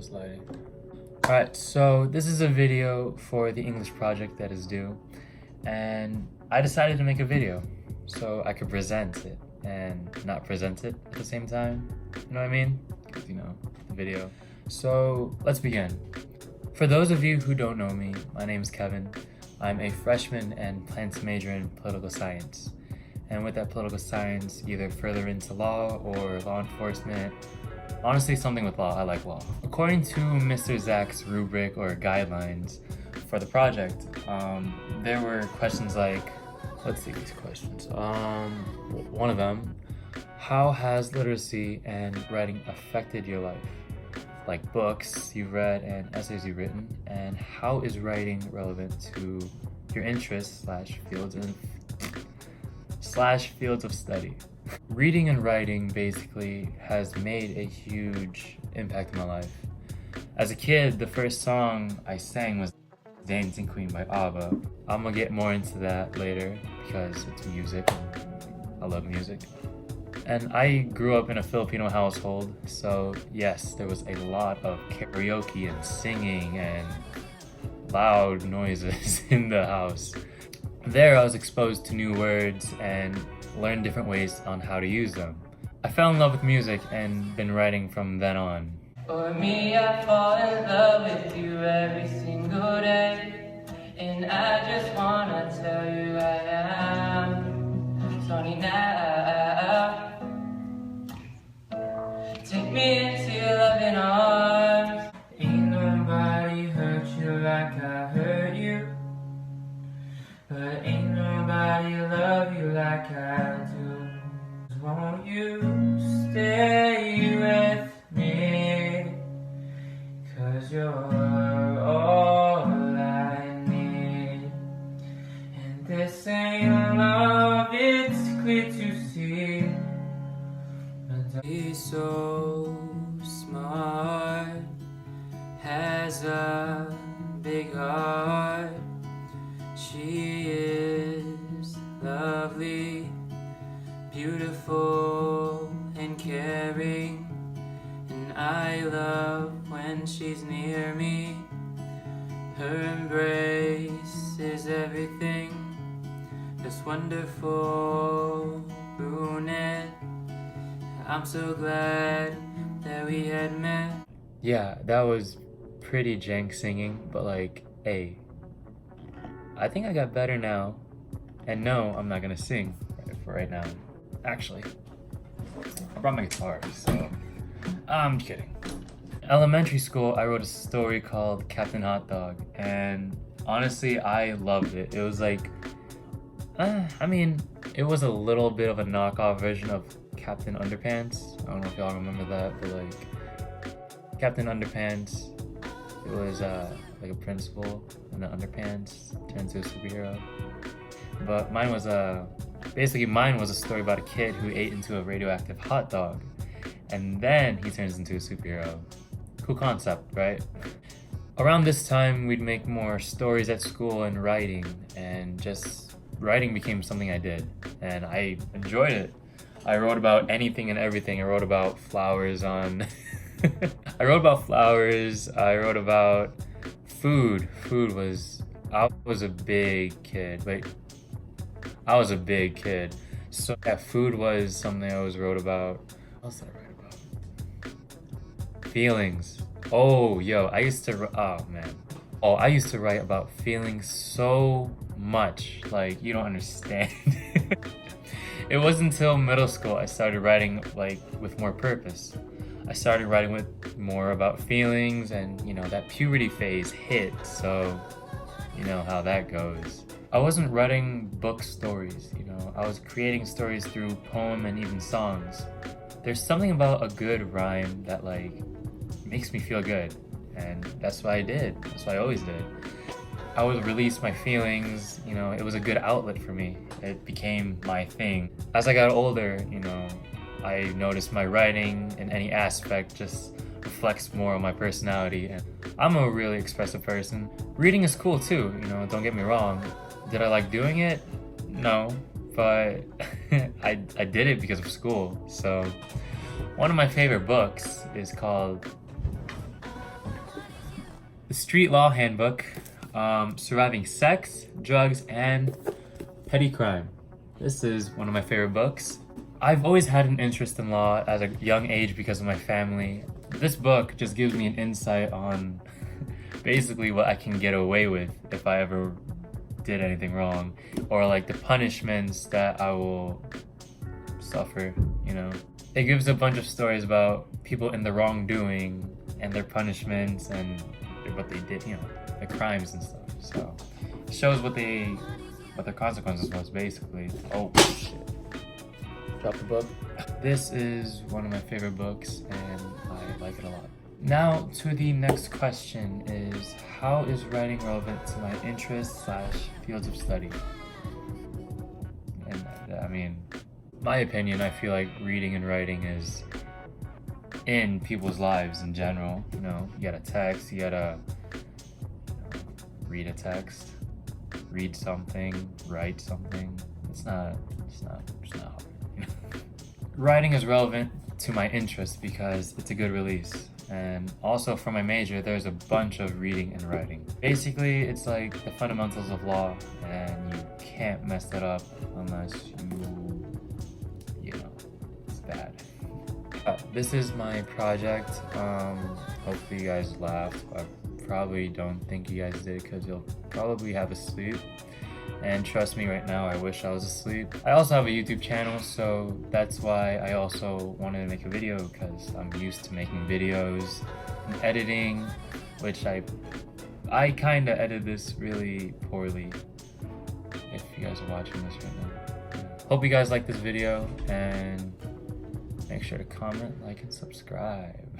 this lighting. Alright, so this is a video for the English project that is due, and I decided to make a video so I could present it and not present it at the same time. You know what I mean? Because, you know, the video. So let's begin. For those of you who don't know me, my name is Kevin. I'm a freshman and plan to major in political science. And with that political science, either further into law or law enforcement. Honestly, something with law. I like law. According to Mr. Zach's rubric or guidelines for the project, there were questions like, let's see these questions. One of them, how has literacy and writing affected your life? Like books you've read and essays you've written, and how is writing relevant to your interests slash fields of study? Reading and writing basically has made a huge impact in my life. As a kid, the first song I sang was Dancing Queen by ABBA. I'm gonna get more into that later because it's music and I love music. And I grew up in a Filipino household, so yes, there was a lot of karaoke and singing and loud noises in the house. There I was exposed to new words and learned different ways on how to use them. I fell in love with music and been writing from then on. For me, I fall in love with you every single day, and I just wanna tell you I am Tony now. Take me into your loving arms. Ain't nobody hurt you like I hurt you, but ain't nobody love you like I do. Won't you stay with me? 'Cause you're all I need. And this ain't love, it's clear to see. But he's so smart, has a big heart. She is lovely, beautiful and caring, and I love when she's near me. Her embrace is everything, this wonderful brunette. I'm so glad that we had met. Yeah, that was pretty jank singing, but like, hey, I think I got better now. And no, I'm not gonna sing for right now. Actually, I brought my guitar, so I'm kidding. In elementary school, I wrote a story called Captain Hot Dog, and honestly, I loved it. It was like, it was a little bit of a knockoff version of Captain Underpants. I don't know if y'all remember that, but like, Captain Underpants, it was like a principal in the underpants turned into a superhero. But mine was a story about a kid who ate into a radioactive hot dog, and then he turns into a superhero. Cool concept, right? Around this time, we'd make more stories at school and writing, and just writing became something I did, and I enjoyed it. I wrote about anything and everything. I wrote about flowers on... I wrote about flowers, I wrote about food. I was a big kid. I was a big kid. So yeah, food was something I always wrote about. What else did I write about? Feelings. Oh, yo, I used to write about feelings so much. Like, you don't understand. It wasn't until middle school I started writing like with more purpose. I started writing with more about feelings, and you know, that puberty phase hit, so you know how that goes. I wasn't writing book stories, you know, I was creating stories through poem and even songs. There's something about a good rhyme that like makes me feel good, and that's what I did. That's what I always did. I would release my feelings, you know, it was a good outlet for me. It became my thing. As I got older, you know, I noticed my writing in any aspect just reflects more on my personality, and I'm a really expressive person. Reading is cool too, you know, don't get me wrong. Did I like doing it? No, but I did it because of school. So one of my favorite books is called The Street Law Handbook, Surviving Sex, Drugs, and Petty Crime. This is one of my favorite books. I've always had an interest in law at a young age because of my family. This book just gives me an insight on basically what I can get away with if I ever did anything wrong, or like the punishments that I will suffer, you know. It gives a bunch of stories about people in the wrongdoing and their punishments and what they did, you know, the crimes and stuff. So it shows what their consequences was basically. Oh shit. Drop the book. This is one of my favorite books and I like it a lot. Now to the next question is, how is writing relevant to my interests / fields of study? And I mean, my opinion, I feel like reading and writing is in people's lives in general. You know, you gotta text, you gotta read a text, read something, write something. It's not hard. Writing is relevant to my interest because it's a good release. And also for my major, there's a bunch of reading and writing. Basically, it's like the fundamentals of law, and you can't mess that up unless you know, it's bad. This is my project. Hopefully you guys laughed. I probably don't think you guys did because you'll probably have a sleep. And trust me, right now, I wish I was asleep. I also have a YouTube channel, so that's why I also wanted to make a video, because I'm used to making videos and editing, which I kind of edit this really poorly, if you guys are watching this right now. Hope you guys like this video, and make sure to comment, like, and subscribe.